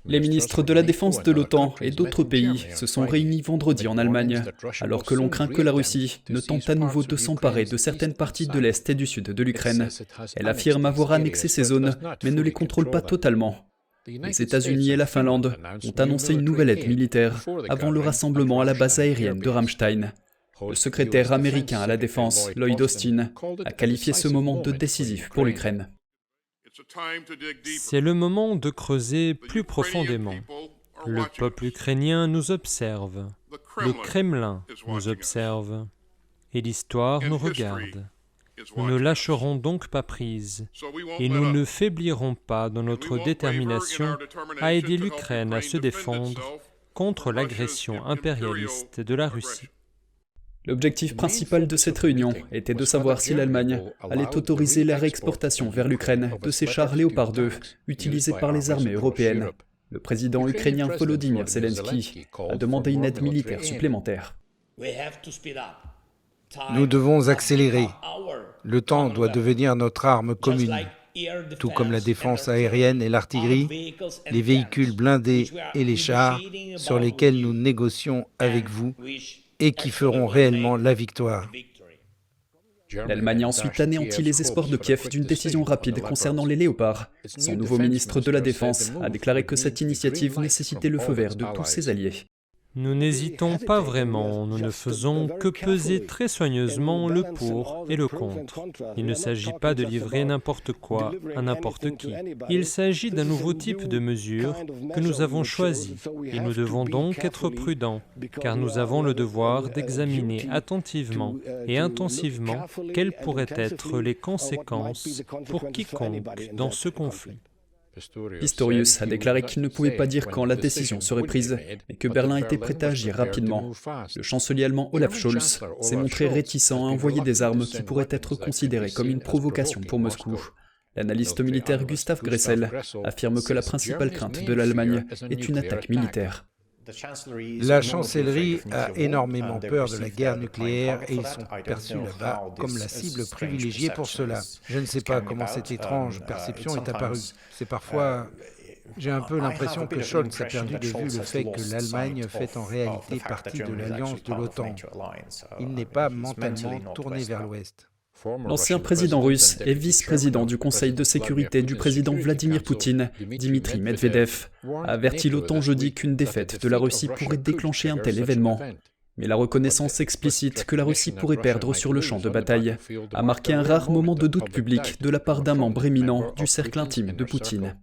Les ministres de la Défense de l'OTAN et d'autres pays se sont réunis vendredi en Allemagne, alors que l'on craint que la Russie ne tente à nouveau de s'emparer de certaines parties de l'Est et du Sud de l'Ukraine. Elle affirme avoir annexé ces zones, mais ne les contrôle pas totalement. Les États-Unis et la Finlande ont annoncé une nouvelle aide militaire avant le rassemblement à la base aérienne de Ramstein. Le secrétaire américain à la Défense, Lloyd Austin, a qualifié ce moment de décisif pour l'Ukraine. C'est le moment de creuser plus profondément. Le peuple ukrainien nous observe, le Kremlin nous observe, et l'histoire nous regarde. Nous ne lâcherons donc pas prise, et nous ne faiblirons pas dans notre détermination à aider l'Ukraine à se défendre contre l'agression impérialiste de la Russie. L'objectif principal de cette réunion était de savoir si l'Allemagne allait autoriser la réexportation vers l'Ukraine de ces chars Léopard 2 utilisés par les armées européennes. Le président ukrainien Volodymyr Zelensky a demandé une aide militaire supplémentaire. Nous devons accélérer. Le temps doit devenir notre arme commune. Tout comme la défense aérienne et l'artillerie, les véhicules blindés et les chars sur lesquels nous négocions avec vous et qui feront réellement la victoire. L'Allemagne a ensuite anéanti les espoirs de Kiev d'une décision rapide concernant les léopards. Son nouveau ministre de la Défense a déclaré que cette initiative nécessitait le feu vert de tous ses alliés. Nous n'hésitons pas vraiment, nous ne faisons que peser très soigneusement le pour et le contre. Il ne s'agit pas de livrer n'importe quoi à n'importe qui. Il s'agit d'un nouveau type de mesure que nous avons choisi, et nous devons donc être prudents, car nous avons le devoir d'examiner attentivement et intensivement quelles pourraient être les conséquences pour quiconque dans ce conflit. Pistorius a déclaré qu'il ne pouvait pas dire quand la décision serait prise, mais que Berlin était prêt à agir rapidement. Le chancelier allemand Olaf Scholz s'est montré réticent à envoyer des armes qui pourraient être considérées comme une provocation pour Moscou. L'analyste militaire Gustav Gressel affirme que la principale crainte de l'Allemagne est une attaque militaire. La chancellerie a énormément peur de la guerre nucléaire et ils sont perçus là-bas comme la cible privilégiée pour cela. Je ne sais pas comment cette étrange perception est apparue. C'est parfois... J'ai un peu l'impression que Scholz a perdu de vue le fait que l'Allemagne fait en réalité partie de l'alliance de l'OTAN. Il n'est pas mentalement tourné vers l'Ouest. L'ancien président russe et vice-président du Conseil de sécurité du président Vladimir Poutine, Dmitri Medvedev, a averti l'OTAN jeudi qu'une défaite de la Russie pourrait déclencher un tel événement. Mais la reconnaissance explicite que la Russie pourrait perdre sur le champ de bataille a marqué un rare moment de doute public de la part d'un membre éminent du cercle intime de Poutine.